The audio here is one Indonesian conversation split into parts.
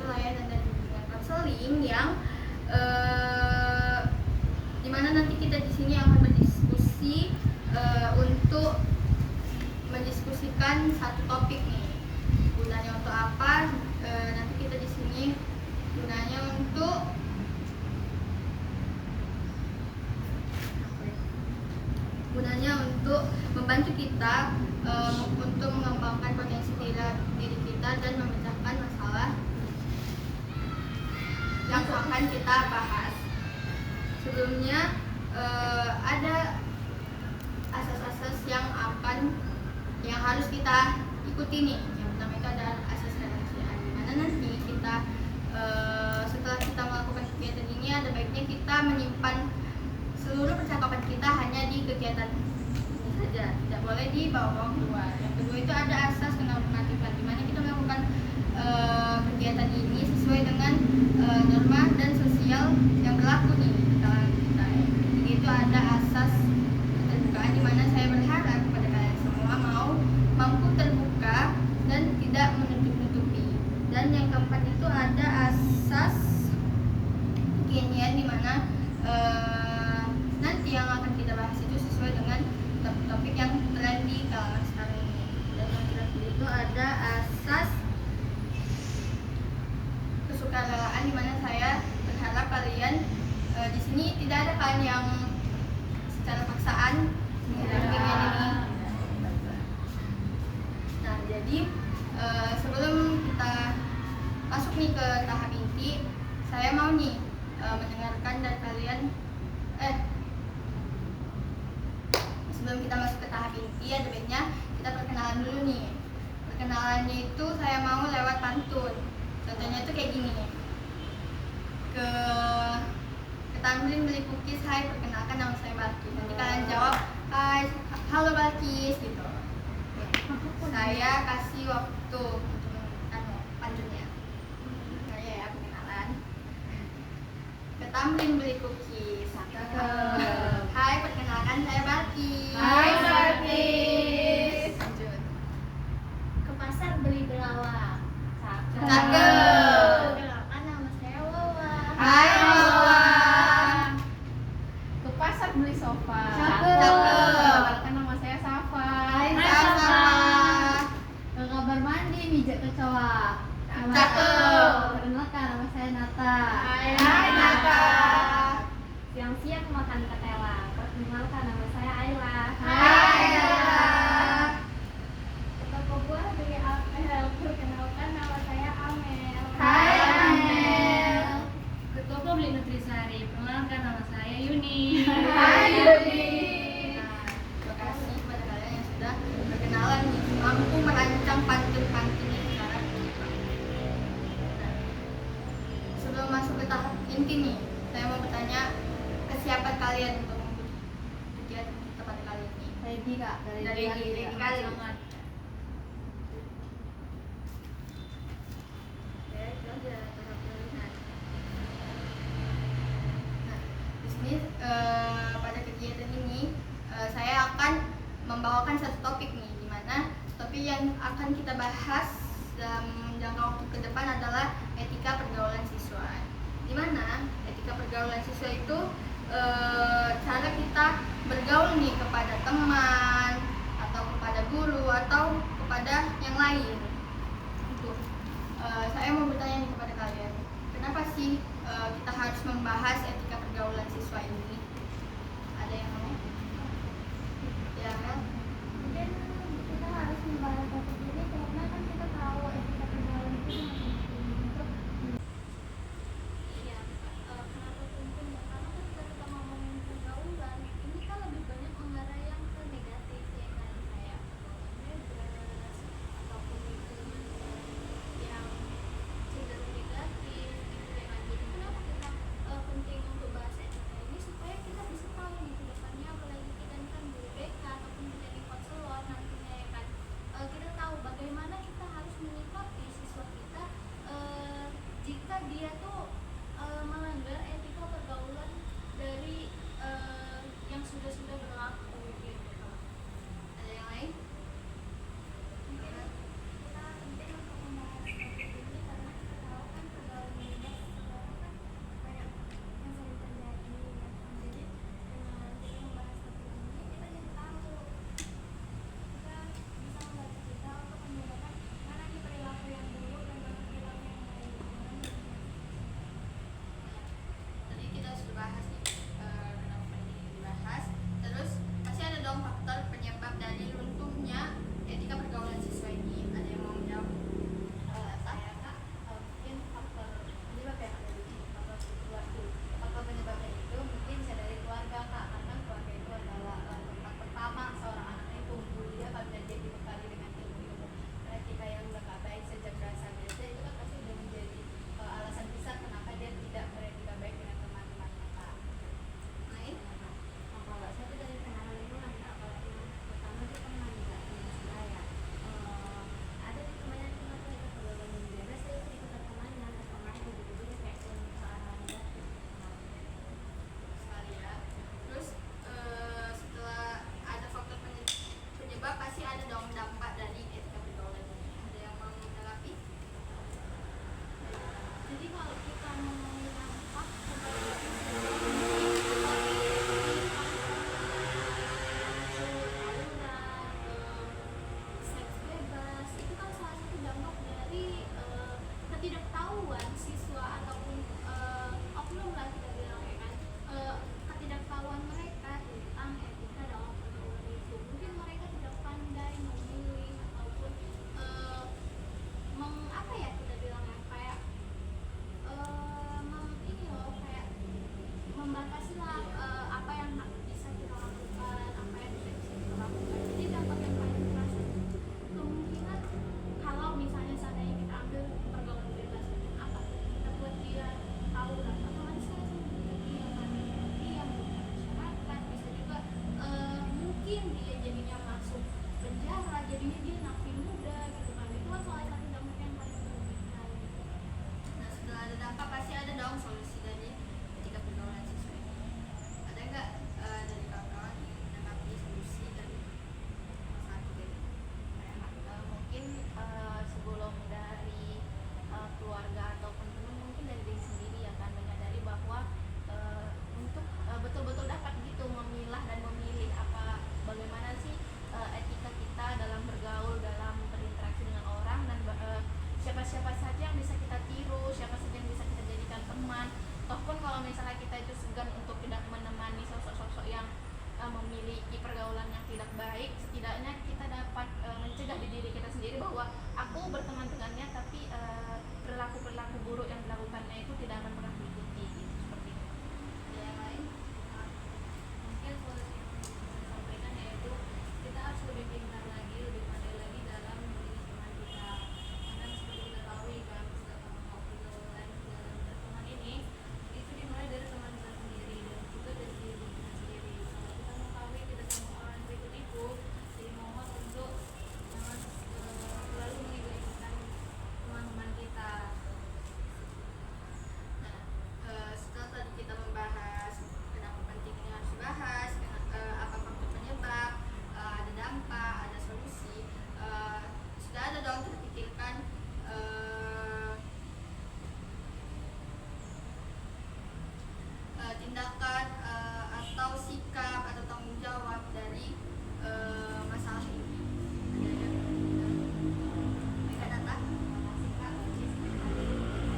pelayanan dan bimbingan konseling yang dimana nanti kita di sini akan berdiskusi untuk mendiskusikan satu topik nih. Gunanya untuk apa? Nanti kita di sini gunanya untuk membantu kita untuk mengembangkan potensi diri kita dan memecahkan masalah yang akan kita bahas. Sebelumnya ada asas-asas yang harus kita ikuti nih. Yang pertama itu ada asas kerahasiaan, dimana nanti kita setelah kita melakukan kegiatan ini ada baiknya kita menyimpan seluruh percakapan kita hanya di kegiatan ini saja, tidak boleh dibawa keluar. Yang kedua itu ada asas kenormatifan, dimana kita melakukan kegiatan ini sesuai dengan norma dan sosial yang berlaku nih di kalangan kita. Jadi itu ada asas keterbukaan, dimana saya berharap kepada kalian semua mampu terbuka dan tidak menutup-nutupi. Dan yang keempat itu ada asas kekinian, dimana nanti yang akan kita bahas itu sesuai dengan topik yang tren di kalangan sekarang ini. Dan yang terakhir itu ada asas kesukarelaan, dimana saya berharap kalian di sini tidak ada kalian yang secara paksaan dalam kegiatan ini. Nah, jadi sebelum kita masuk nih ke tahap inti, saya mau nih mendengarkan dari kalian. Sebelum kita masuk ke tahap inti, ada baiknya kita perkenalan dulu nih. Perkenalannya itu saya mau lewat pantun. Contohnya itu kayak gini nih. Ke Tamrin beli cookies, hai perkenalkan nama saya Balkis. Nanti kalian jawab, hai, halo Balkis gitu. Saya kasih waktu untuk pantunnya. Nah ya, perkenalan. Ke Tamrin beli cookies. Hai, perkenalkan saya Balkis. Hai Balkis. Lanjut. Ke pasar beli belalang. Cakep. Perkenalkan nama saya Wawa. Hai Wawa. Ke pasar beli sofa. Cakep. Perkenalkan nama saya Safa. Hai, Sama. Ke kamar mandi mijak kecoa. Cakep. Perkenalkan nama saya Nata. Hai Nata. Siang-siang makan ketela. Perkenalkan nama saya Ayla. Hai Nata. Ke toko buah beli apel. Perkenalkan nama saya Amel. Hai Amel. Ke toko beli Nutrisari, perkenalkan nama saya Yuni. Hai Yudi. Nah, terima kasih kepada kalian yang sudah berkenalan nih, mampu merancang pantun-pantun yang sekarang berkembang. Nah, sebelum masuk ke tahap inti nih, saya mau bertanya kesiapan kalian untuk mengikuti kegiatan kita pada kali ini. Ready kak? Dari diri kalian. Oke, itu aja tahap pemilihan. Nah, di sini pada kegiatan ini saya akan membawakan satu topik nih, di mana topik yang akan kita bahas dalam jangka waktu ke depan adalah etika pergaulan siswa. Di mana etika pergaulan siswa itu cara kita bergaul nih kepada teman atau kepada guru atau kepada yang lain. Itu saya mau bertanya nih kepada kalian, kenapa sih kita harus membahas etika pergaulan siswa ini? Ada yang mau? Ya, Mel? Mungkin kita harus membahas topik ini karena kan kita tahu etika pergaulan itu sangat penting untuk kenapa penting ya, karena ketika kita ngomongin pergaulan ini kan lebih banyak mengarah yang ke negatif ya kan, kayak pergaulan bebas ataupun lingkungan yang cenderung negatif gitu ya kan. Jadi kenapa kita penting untuk bahas etika ini supaya kita bisa tahu nih ke depan ketidaktahuan siswa ataupun oknum lah kita bilang ya kan, ketidaktahuan mereka tentang etika dalam pergaulan itu. Mungkin mereka tidak pandai memilih ataupun apa ya kita bilang ya, kayak ini loh, kayak membatasi lah apa yang bisa kita lakukan, apa yang tidak bisa kita lakukan. Jadi dampak yang paling terasa kemungkinan kalau misalnya seandainya kita ambil pergaulan bebas, apa kita buat dia tahu lah, otomatis kan dia akan dia masyarakat, bisa juga mungkin dia jadinya masuk penjara, jadinya dia napi muda gitu kan. Itu kan salah satu dampak yang paling merugikan gitu. Nah, setelah ada dampak pasti ada dong solusi dari etika pergaulan siswa ini. Ada nggak dari kawan-kawan menanggapi solusi dari masalah ini? Mungkin sebelum dari keluarga ataupun teman, mungkin dari diri sendiri ya kan, menyadari bahwa untuk betul-betul dapat gitu memilah dan memilih bagaimana sih etika kita dalam bergaul, dalam berinteraksi dengan orang, dan siapa-siapa saja yang bisa kita tiru, siapa saja yang bisa kita jadikan teman. Ataupun kalau misalnya kita itu segan untuk tidak menemani sosok-sosok yang memiliki pergaulan yang tidak baik, setidaknya kita dapat mencegah di diri kita sendiri bahwa aku berteman dengannya, tapi perilaku-perilaku buruk yang dilakukannya itu tidak akan pernah diikuti gitu, seperti itu. Ada yang lain? Mungkin solusi yang bisa saya sampaikan yaitu kita harus lebih pintar lagi, lebih pandai lagi dalam memilih teman kita. Karena seperti kita tahu kan, setiap pergaulan dalam berteman ini itu dimulai dari teman kita sendiri dan juga dari diri kita sendiri. Kalau kita mengetahui tidak semua orang ikut-ikut, jadi mohon untuk jangan selalu mengegoiskan teman-teman kita. Nah, setelah tadi kita membahas kenapa pentingnya harus dibahas, apa faktor penyebab, ada dampak, ada solusi, sudah ada dong terpikirkan tindakan atau sikap atau tanggung jawab dari masalah ini. Mereka datang. Saya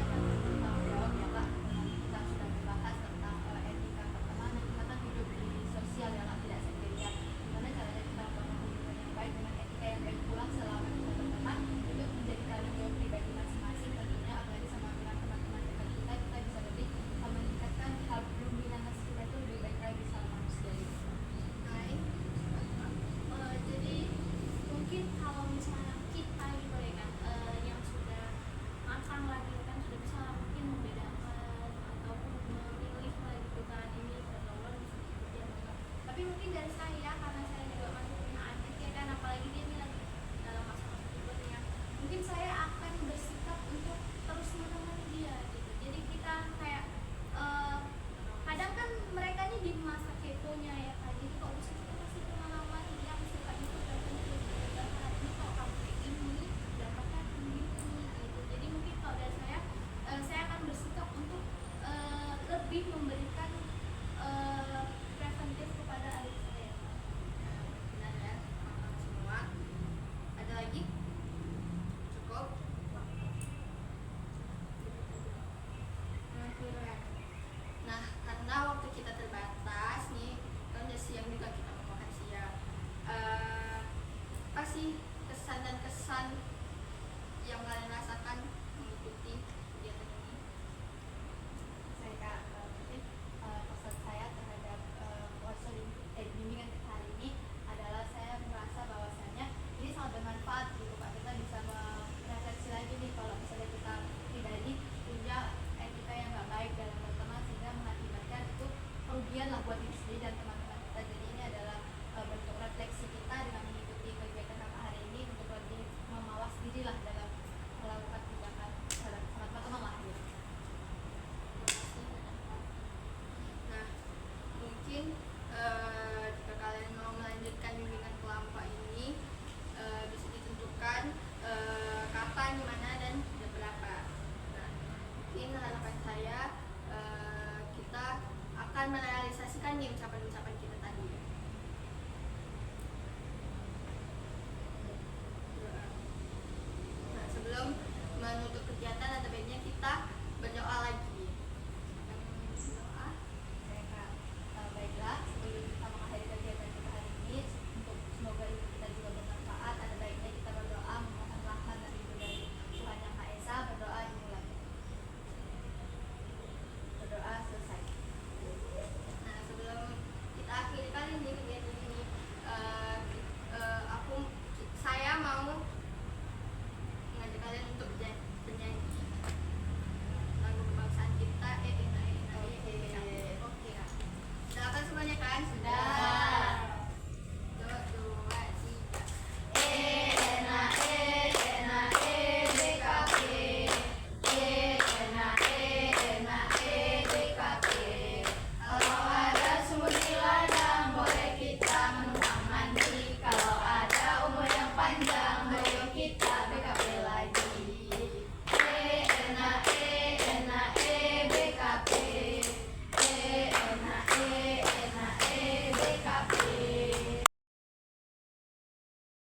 akan bertanggung jawab ya Kak, kita sudah membahas tentang etika pertemanan. Kita kan hidup di sosial yang tidak sendirian. Gimana caranya kita membangun hubungan yang baik dengan etika yang baik pula selama kita berteman, itu menjadi tanggung jawab pribadi masing-masing tentunya, apalagi sama dengan teman-teman dekat kita bisa lebih meningkatkan hal luminansi kita itu lebih baik lagi sama manusia ini. Lain. Jadi mungkin kalau misalnya kita gitu ya kan, yang sudah matang lagi kan, sudah bisa mungkin membedakan ataupun memilih lah gitu kan, ini pergaulan bisa ikuti atau enggak. Tapi mungkin dari saya, karena saya juga masih punya adik ya kan, apalagi dia ini lagi dalam masa-masa pubernya, mungkin saya akan bersikap untuk terus menemani dia gitu. Jadi kita kayak kadang kan mereka ini di masa keponya ya kan, jadi kalau bisa kita kasih pengalaman yang sifatnya itu tertentu dan hari ini kalau kamu kayak gini dapatnya begini gitu. Jadi mungkin kalau dari saya akan bersikap untuk lebih memberikan preventif kepada adik saya. Benar ya, teman-teman semua. Ada lagi? Cukup? Nah, karena waktu kita terbatas nih, kan udah siang juga kita mau makan siang. Apa sih kesan dan kesan yang kalian rasakan mengikuti kegiatan ini? Saya Kak, mungkin pesan saya terhadap bimbingan kita hari ini adalah saya merasa bahwasanya ini sangat bermanfaat gitu Pak. Kita bisa merefleksi lagi nih kalau misalnya kita pribadi punya etika yang nggak baik dalam berteman, sehingga mengakibatkan itu kerugian lah buat diri sendiri dan teman-teman kita. Jadi ini adalah bentuk refleksi kita dengan mengikuti kegiatan kita hari ini untuk lebih memawas diri lah dalam melakukan tindakan terhadap teman-teman lah gitu. Nah, mungkin jika kalian mau melanjutkan bimbingan kelompok ini, bisa ditentukan kapan, di mana, dan jam berapa. Nah, mungkin harapan saya kita akan merealisasikan nih ucapan-ucapan kita